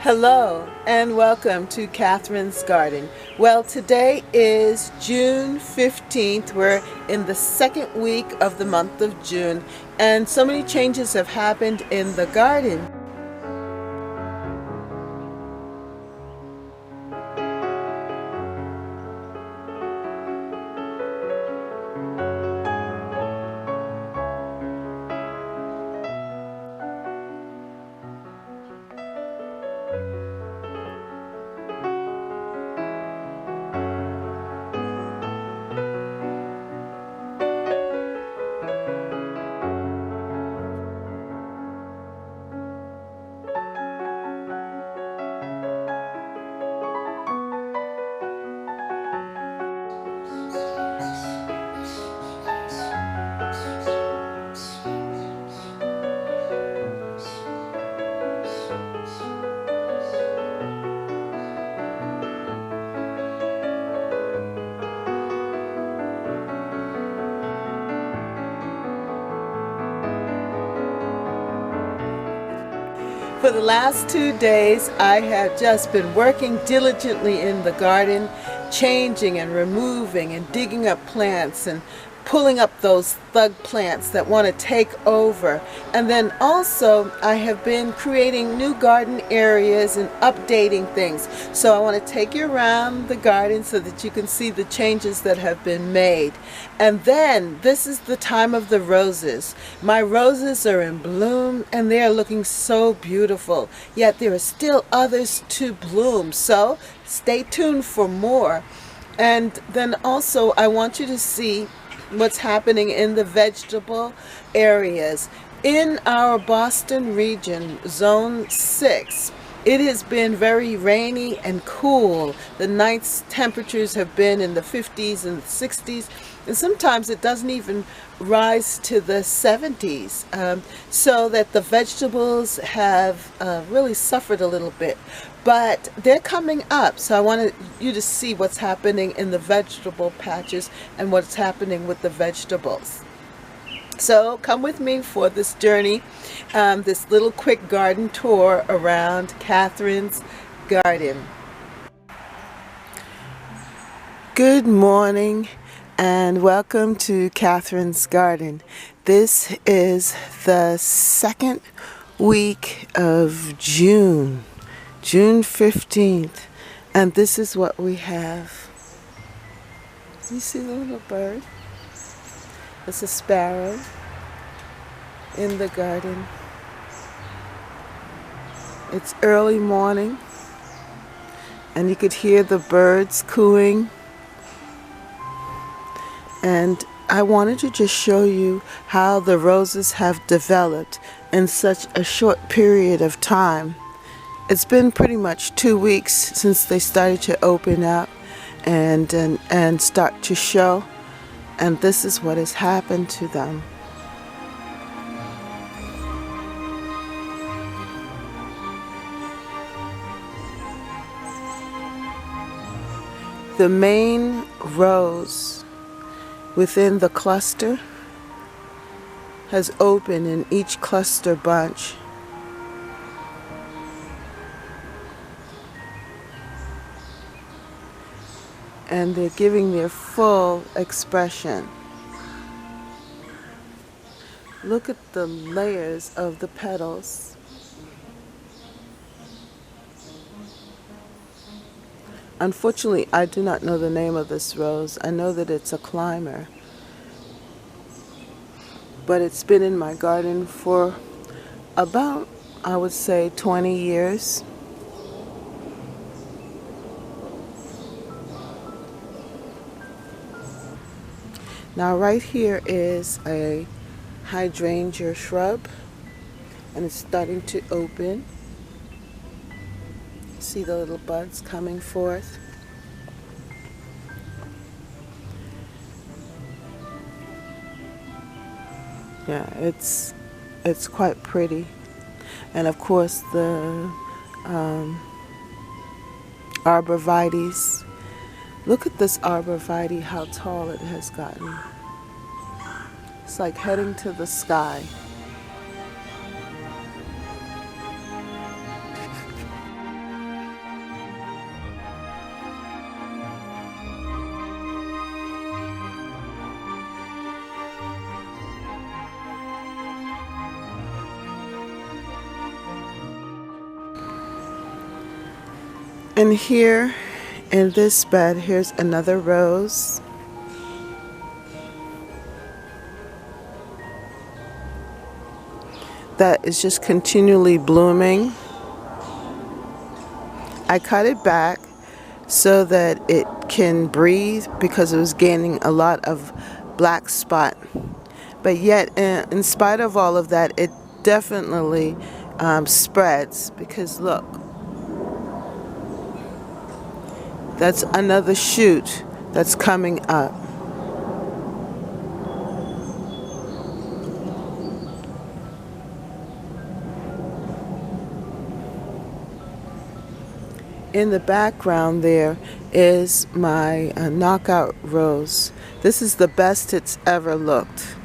Hello and welcome to Catherine's Garden. Well, today is June 15th. We're in the second week of the month of June, and so many changes have happened in the garden. For the last 2 days, I have just been working diligently in the garden, changing and removing and digging up plants and pulling up those thug plants that want to take over. And then also I have been creating new garden areas and updating things. So I want to take you around the garden so that you can see the changes that have been made. And then this is the time of the roses. My roses are in bloom and they are looking so beautiful. Yet there are still others to bloom. So stay tuned for more. And then also I want you to see what's happening in the vegetable areas. In our Boston region, zone 6, it has been very rainy and cool. The night's temperatures have been in the 50s and 60s, and sometimes it doesn't even rise to the 70s, so that the vegetables have really suffered a little bit. But they're coming up, so I wanted you to see what's happening in the vegetable patches and what's happening with the vegetables. So come with me for this journey, this little quick garden tour around Catherine's Garden. Good morning and welcome to Catherine's Garden. This is the second week of June 15th, and this is what we have. You see the little bird? It's a sparrow in the garden. It's early morning, and you could hear the birds cooing. And I wanted to just show you how the roses have developed in such a short period of time. It's been pretty much 2 weeks since they started to open up and start to show, and this is what has happened to them. The main rose within the cluster has opened in each cluster bunch. And they're giving their full expression. Look at the layers of the petals. Unfortunately, I do not know the name of this rose. I know that it's a climber. But it's been in my garden for about, I would say, 20 years. Now right here is a hydrangea shrub, and it's starting to open. See the little buds coming forth. Yeah, it's quite pretty. And of course the arborvitaes. Look at this arborvitae, how tall it has gotten. It's like heading to the sky. And here in this bed, here's another rose. That is just continually blooming. I cut it back so that it can breathe because it was gaining a lot of black spot. But yet, in spite of all of that, it definitely spreads, because look, that's another shoot that's coming up. In the background there is my knockout rose. This is the best it's ever looked.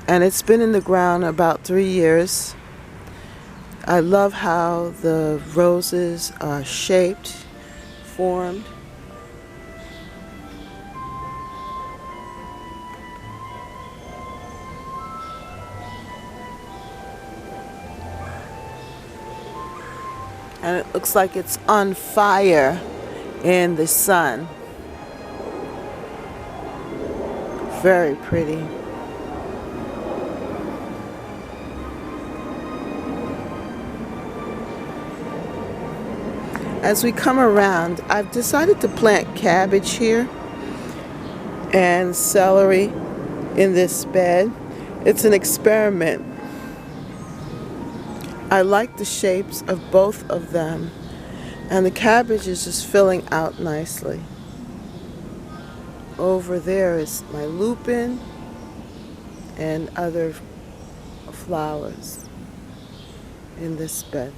And it's been in the ground about 3 years. I love how the roses are shaped, formed. And it looks like it's on fire in the sun. Very pretty. As we come around, I've decided to plant cabbage here and celery in this bed. It's an experiment. I like the shapes of both of them, and the cabbage is just filling out nicely. Over there is my lupin and other flowers in this bed.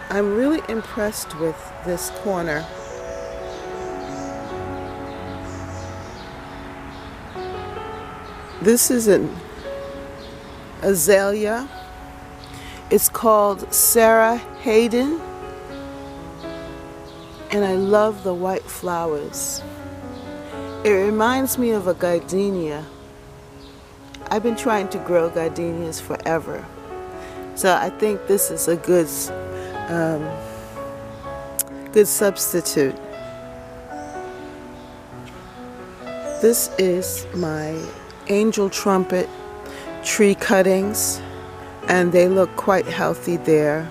I'm really impressed with this corner. This is an azalea. It's called Sarah Hayden, and I love the white flowers. It reminds me of a gardenia. I've been trying to grow gardenias forever, so I think this is a good substitute. This is my angel trumpet tree cuttings, and they look quite healthy there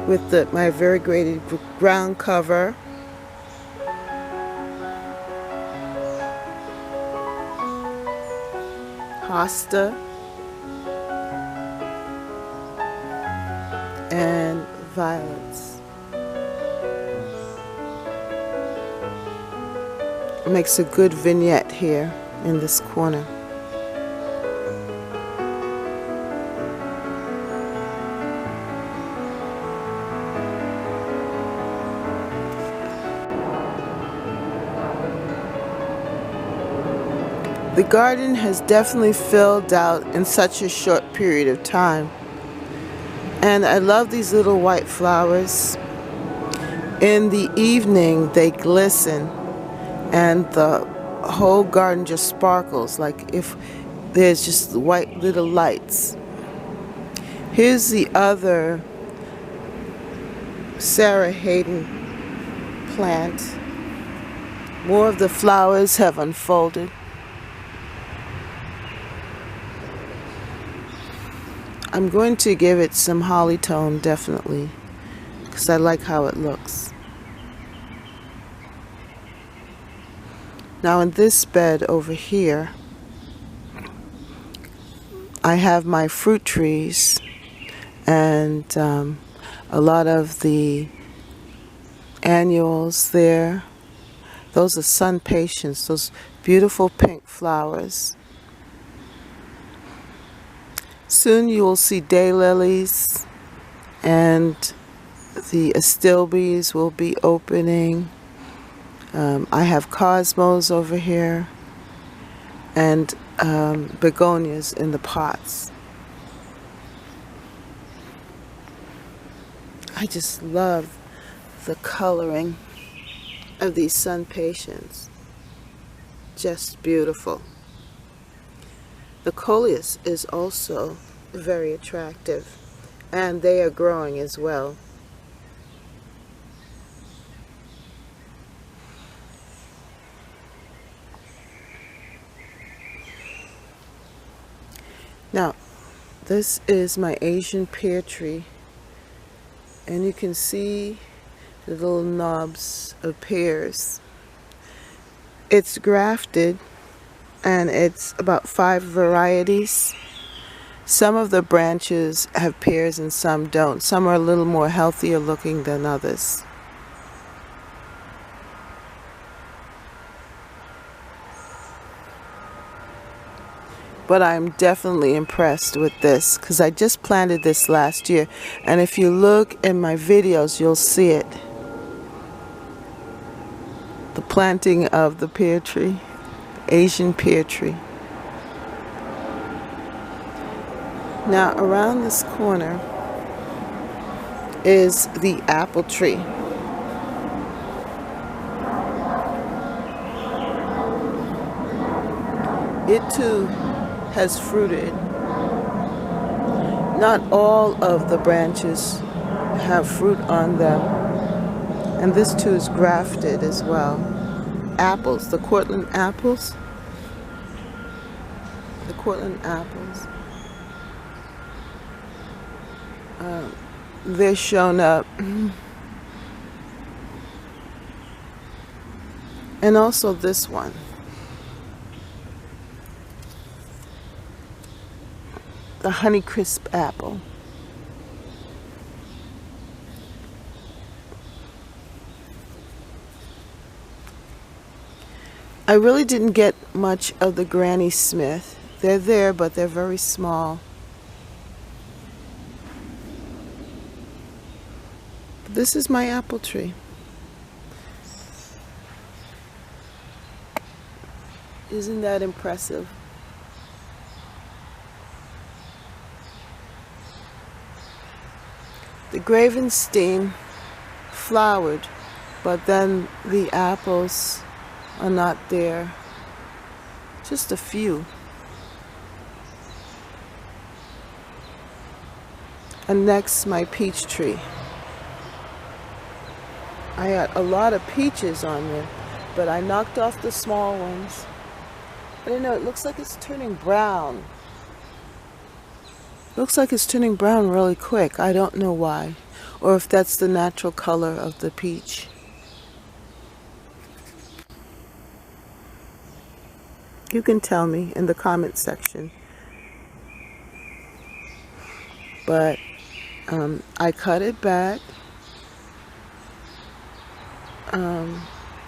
with my variegated ground cover. Hosta and violets. It makes a good vignette here in this corner. The garden has definitely filled out in such a short period of time. And I love these little white flowers. In the evening, they glisten, and the whole garden just sparkles like if there's just white little lights. Here's the other Sarah Hayden plant. More of the flowers have unfolded. I'm going to give it some holly tone, definitely, because I like how it looks. Now in this bed over here, I have my fruit trees and a lot of the annuals there. Those are sun patience, those beautiful pink flowers. Soon you will see daylilies, and the astilbes will be opening. I have cosmos over here and begonias in the pots. I just love the coloring of these sun patience. just beautiful. The coleus is also very attractive, and they are growing as well. Now, this is my Asian pear tree, and you can see the little knobs of pears. It's grafted, and it's about 5 varieties. Some of the branches have pears and some don't. Some are a little more healthier looking than others. But I'm definitely impressed with this because I just planted this last year, and if you look in my videos you'll see it. The planting of the pear tree, Asian pear tree. Now around this corner is the apple tree. It too has fruited. Not all of the branches have fruit on them, and this too is grafted as well. Apples, the Cortland apples. The Cortland apples. They're shown up. And also this one. The Honeycrisp apple. I really didn't get much of the Granny Smith. They're there, but they're very small. This is my apple tree. Isn't that impressive? The Gravenstein flowered, but then the apples are not there. Just a few. And next, my peach tree. I got a lot of peaches on there, but I knocked off the small ones. I don't know, it looks like it's turning brown. Looks like it's turning brown really quick. I don't know why, or if that's the natural color of the peach. You can tell me in the comment section. But I cut it back.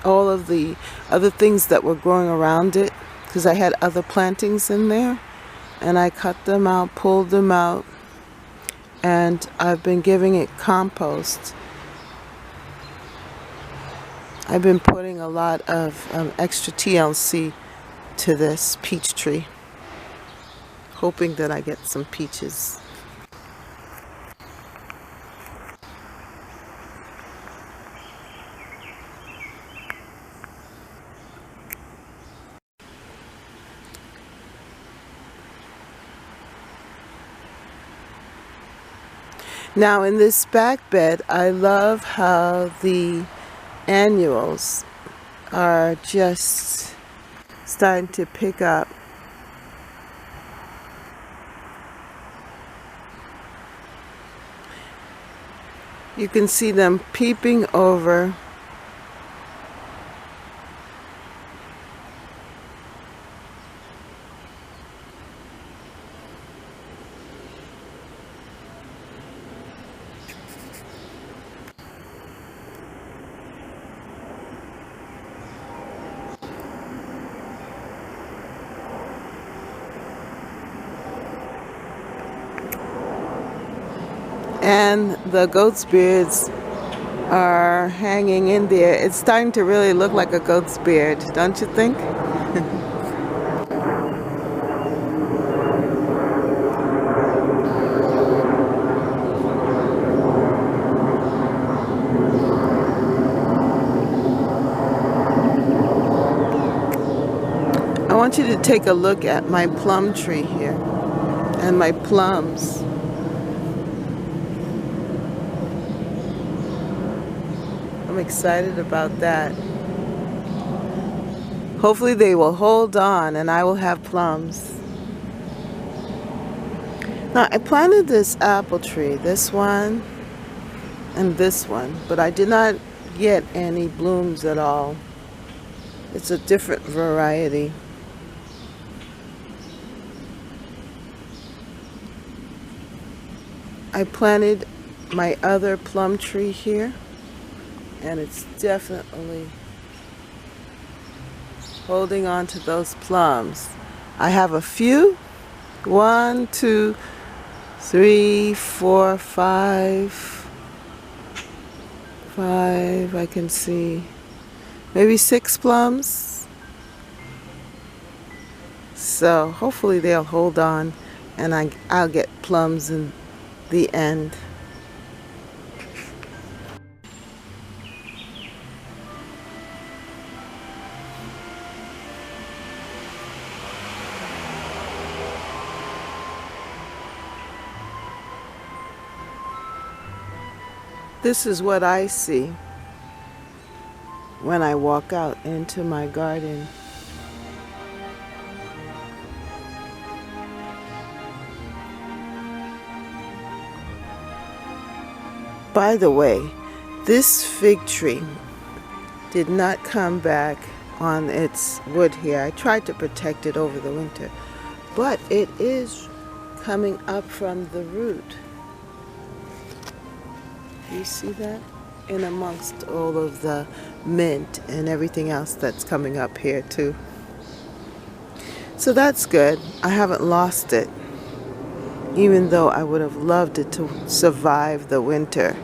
All of the other things that were growing around it, because I had other plantings in there, and I cut them out, pulled them out, and I've been giving it compost. I've been putting a lot of extra TLC to this peach tree, hoping that I get some peaches. Now in this back bed, I love how the annuals are just starting to pick up. You can see them peeping over. And the goat's beards are hanging in there. It's starting to really look like a goat's beard, don't you think? want you to take a look at my plum tree here and my plums. I'm excited about that. Hopefully they will hold on and I will have plums. Now I planted this apple tree, this one and this one, but I did not get any blooms at all. It's a different variety. I planted my other plum tree here, and it's definitely holding on to those plums. I have a few. 1, 2, 3, 4, 5. I can see. Maybe 6 plums. So hopefully they'll hold on and I'll get plums in the end. This is what I see when I walk out into my garden. By the way, this fig tree did not come back on its wood here. I tried to protect it over the winter, but it is coming up from the root. You see that? In amongst all of the mint and everything else that's coming up here too. So that's good. I haven't lost it, even though I would have loved it to survive the winter.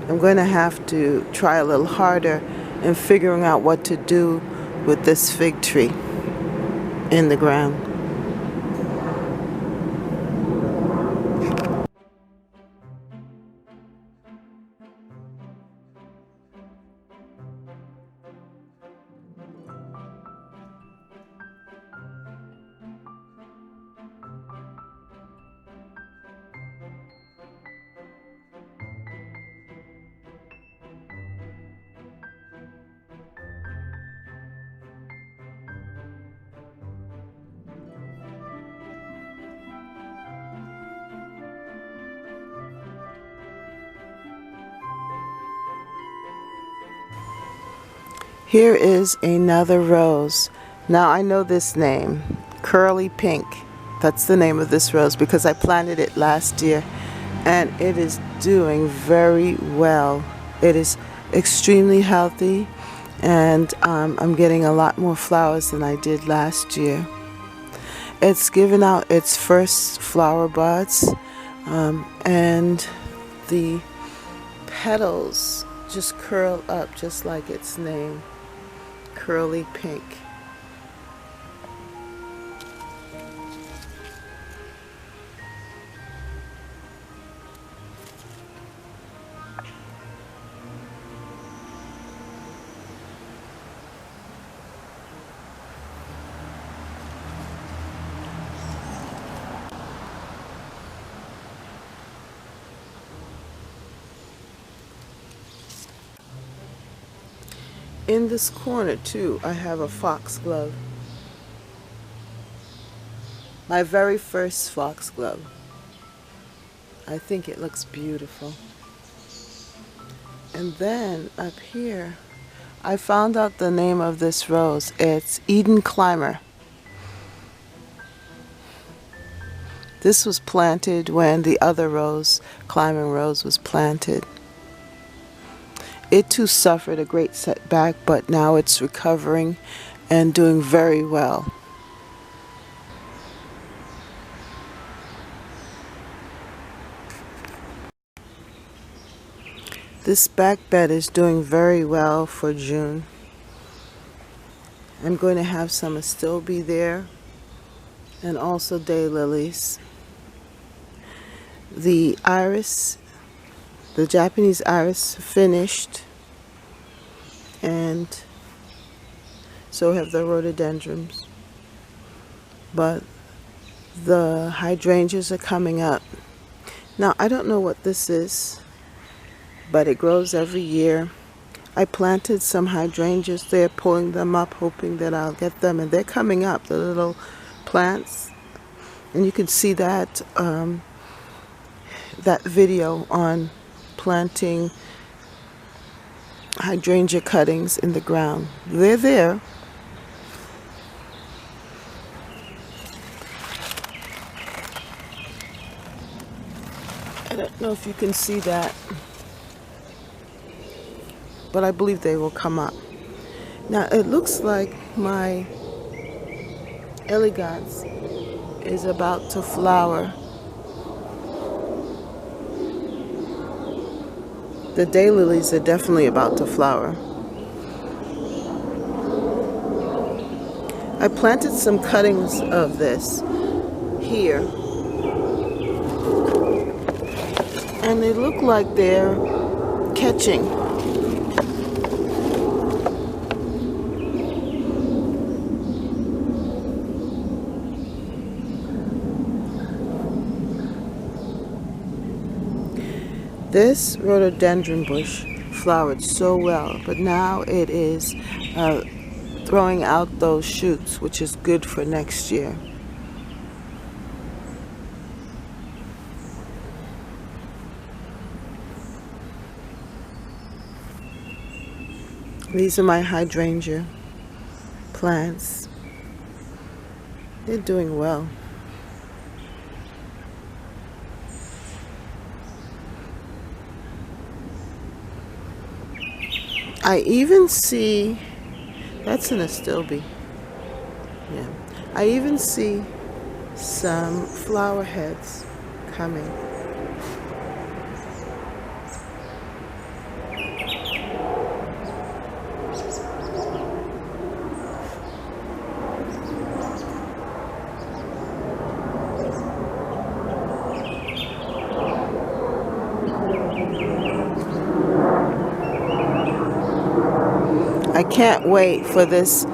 I'm going to have to try a little harder in figuring out what to do with this fig tree in the ground. Here is another rose. Now I know this name, Curly Pink. That's the name of this rose because I planted it last year and it is doing very well. It is extremely healthy and I'm getting a lot more flowers than I did last year. It's given out its first flower buds and the petals just curl up just like its name. Curly Pink. In this corner too, I have a foxglove. My very first foxglove. I think it looks beautiful. And then up here, I found out the name of this rose. It's Eden Climber. This was planted when the other rose, climbing rose, was planted. It too suffered a great setback, but now it's recovering and doing very well. This back bed is doing very well for June. I'm going to have some astilbe there and also daylilies. The iris, the Japanese iris, finished, and so have the rhododendrons. but the hydrangeas are coming up. Now, I don't know what this is, but it grows every year. I planted some hydrangeas there, pulling them up, hoping that I'll get them, and they're coming up, the little plants. And you can see that that video on planting hydrangea cuttings in the ground. They're there. I don't know if you can see that, but I believe they will come up. Now it looks like my elegans is about to flower. The daylilies are definitely about to flower. I planted some cuttings of this here, and they look like they're catching. This rhododendron bush flowered so well, but now it is throwing out those shoots, which is good for next year. These are my hydrangea plants. They're doing well. I even see, that's an astilbe. Yeah. I even see some flower heads coming. I can't wait for this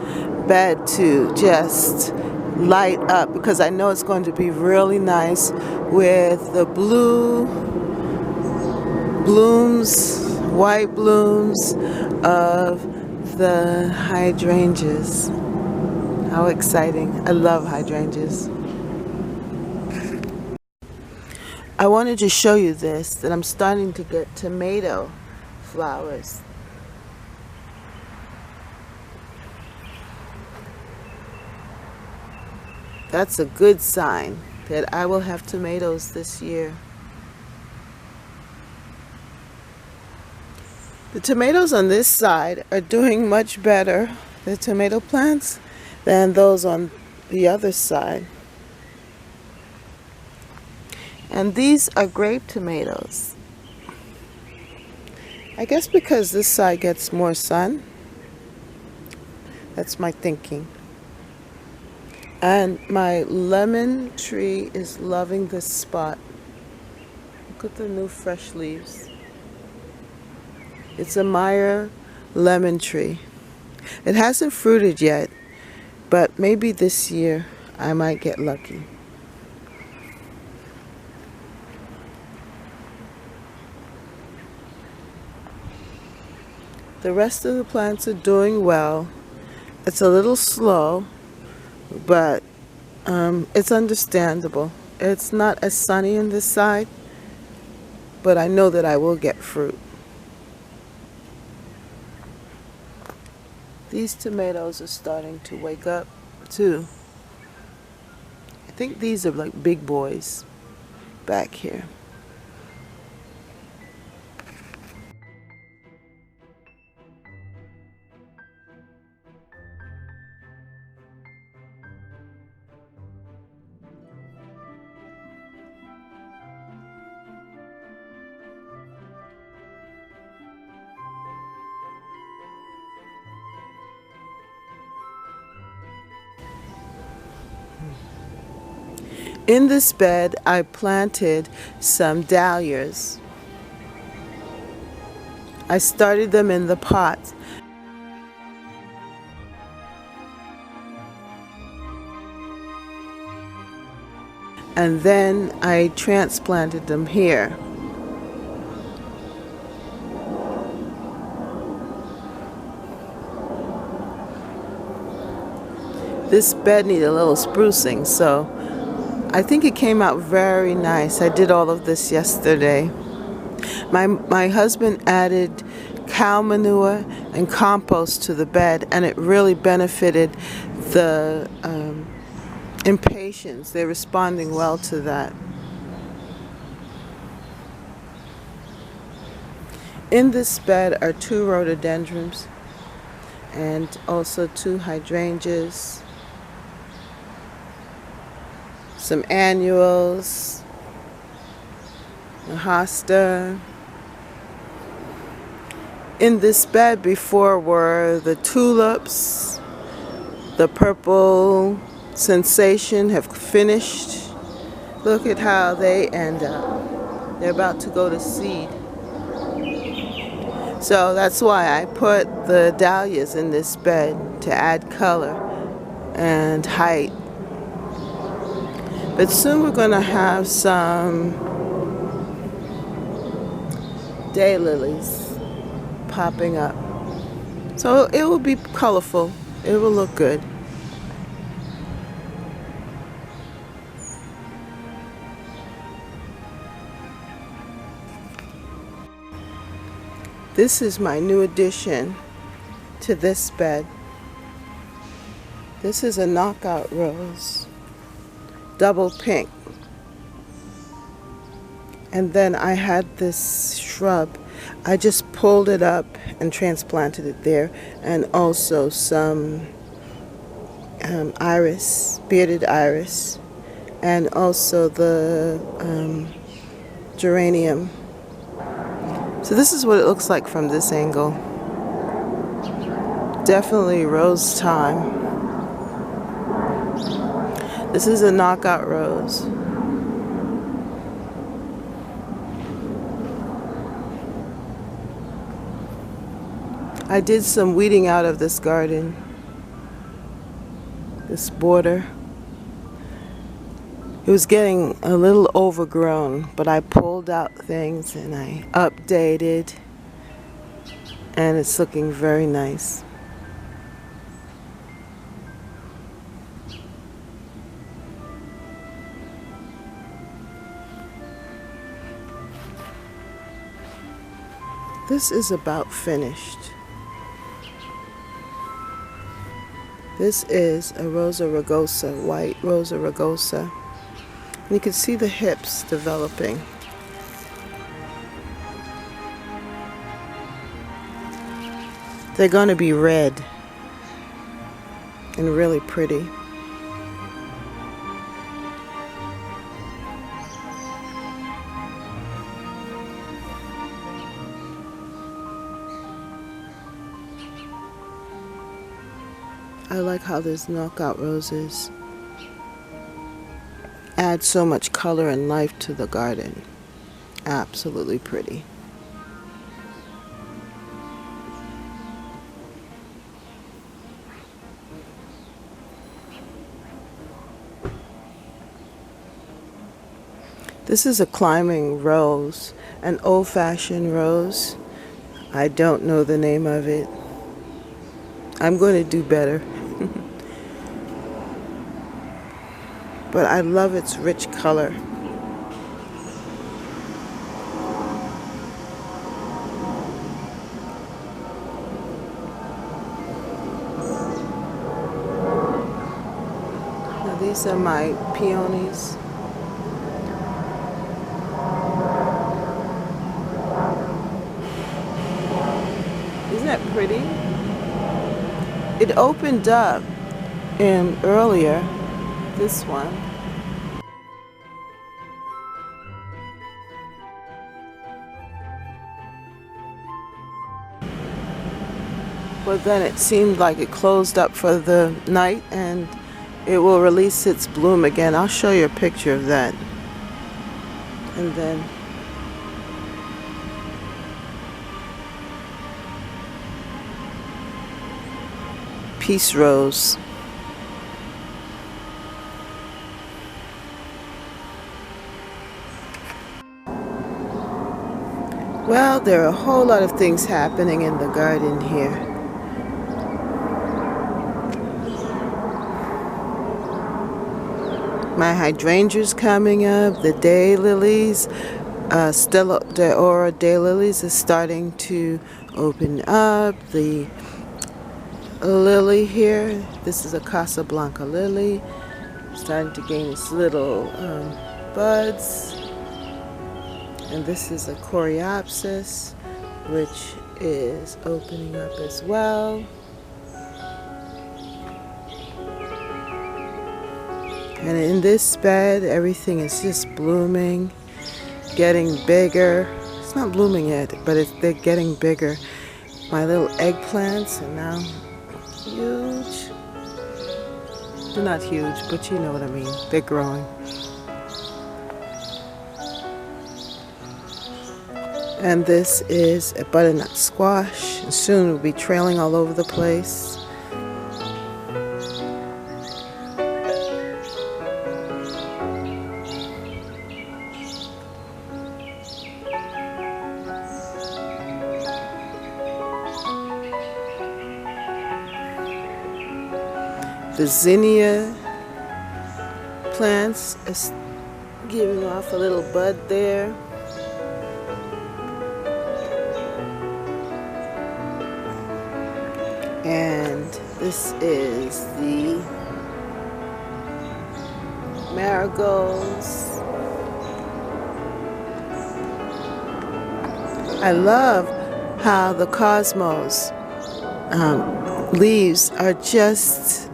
bed to just light up, because I know it's going to be really nice with the blue blooms, white blooms of the hydrangeas. How exciting. I love hydrangeas. I wanted to show you this, that I'm starting to get tomato flowers. That's a good sign that I will have tomatoes this year. The tomatoes on this side are doing much better, the tomato plants, than those on the other side. And these are grape tomatoes. I guess because this side gets more sun. That's my thinking. And my lemon tree is loving this spot. Look at the new fresh leaves. It's a Meyer lemon tree. It hasn't fruited yet, but maybe this year I might get lucky. The rest of the plants are doing well. It's a little slow, but it's understandable. It's not as sunny on this side, but I know that I will get fruit. These tomatoes are starting to wake up too. I think these are like big boys back here. In this bed, I planted some dahlias. I started them in the pot. and then I transplanted them here. This bed needed a little sprucing, so I think it came out very nice. I did all of this yesterday. My husband added cow manure and compost to the bed, and it really benefited the impatiens. They're responding well to that. In this bed are 2 rhododendrons and also 2 hydrangeas, some annuals, a hosta. In this bed before were the tulips. The purple sensation have finished. Look at how they end up. They're about to go to seed. So that's why I put the dahlias in this bed, to add color and height. But soon we're going to have some daylilies popping up. So it will be colorful. It will look good. This is my new addition to this bed. This is a knockout rose, double pink. And then I had this shrub. I just pulled it up and transplanted it there, and also some iris, bearded iris, and also the geranium. So this is what it looks like from this angle. Definitely rose time. This is a knockout rose. I did some weeding out of this garden, this border. It was getting a little overgrown, but I pulled out things and I updated, and it's looking very nice. This is about finished. This is a Rosa rugosa, white Rosa rugosa. And you can see the hips developing. They're going to be red and really pretty. I like how these knockout roses add so much color and life to the garden. Absolutely pretty. This is a climbing rose, an old-fashioned rose. I don't know the name of it. I'm going to do better. But I love its rich color. Now these are my peonies. Isn't that pretty? It opened up earlier, this one. But then it seemed like it closed up for the night, and it will release its bloom again. I'll show you a picture of that. And then peace rose. Well, there are a whole lot of things happening in the garden here. My hydrangeas coming up, the daylilies, Stella d'Oro daylilies is starting to open up. The lily here, this is a Casablanca lily, starting to gain its little buds. And this is a Coreopsis, which is opening up as well. And in this bed, everything is just blooming, getting bigger. It's not blooming yet, but they're getting bigger. My little eggplants are now huge. They're not huge, but you know what I mean. They're growing. And this is a butternut squash, and soon it will be trailing all over the place. The zinnia plants is giving off a little bud there. And this is the marigolds. I love how the cosmos leaves are just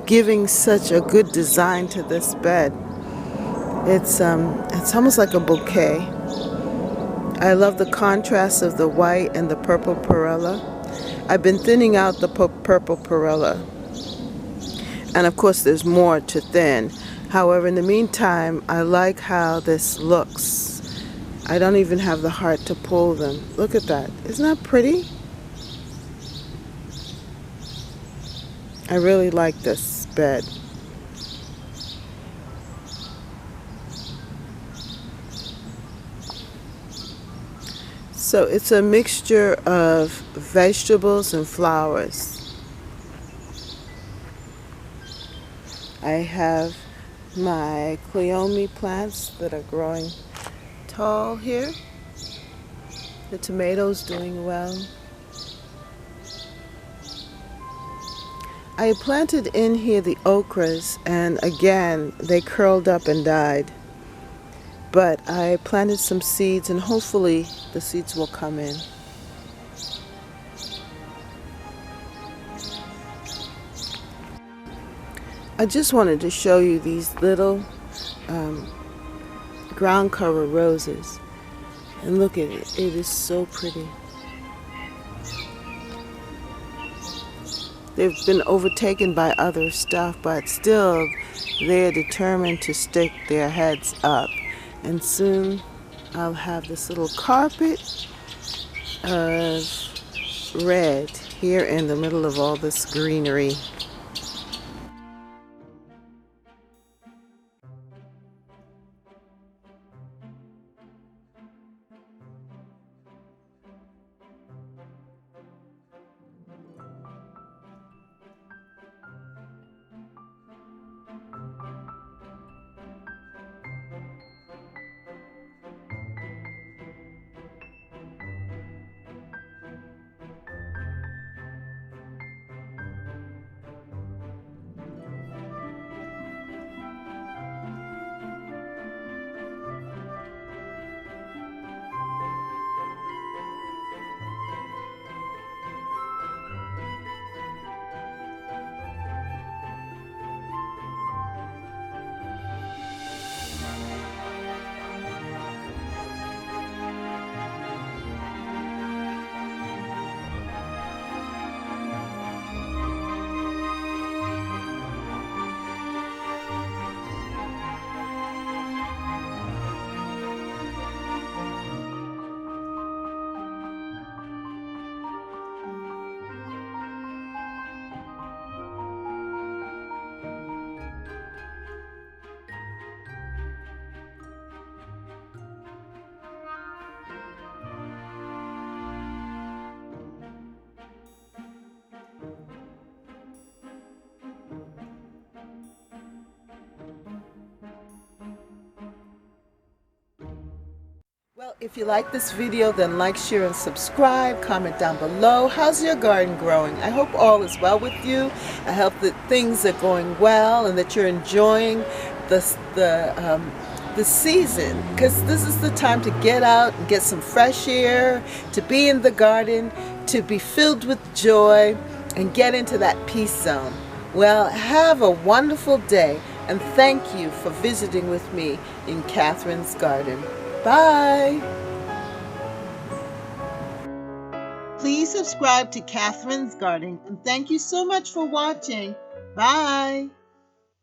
giving such a good design to this bed. It's almost like a bouquet. I love the contrast of the white and the purple perilla. I've been thinning out the purple perilla, and of course there's more to thin. However, in the meantime, I like how this looks. I don't even have the heart to pull them. Look at that. Isn't that pretty? I really like this bed. So it's a mixture of vegetables and flowers. I have my cleome plants that are growing tall here. The tomatoes doing well. I planted in here the okras, and again they curled up and died. But I planted some seeds, and hopefully the seeds will come in. I just wanted to show you these little ground cover roses. And look at it. It is so pretty. They've been overtaken by other stuff, but still they're determined to stick their heads up. And soon I'll have this little carpet of red here in the middle of all this greenery. Well, if you like this video, then like, share, and subscribe. Comment down below. How's your garden growing? I hope all is well with you. I hope that things are going well and that you're enjoying the season, because this is the time to get out and get some fresh air, to be in the garden, to be filled with joy, and get into that peace zone. Well, have a wonderful day, and thank you for visiting with me in Catherine's garden. Bye. Please subscribe to Catherine's Garden, and thank you so much for watching. Bye.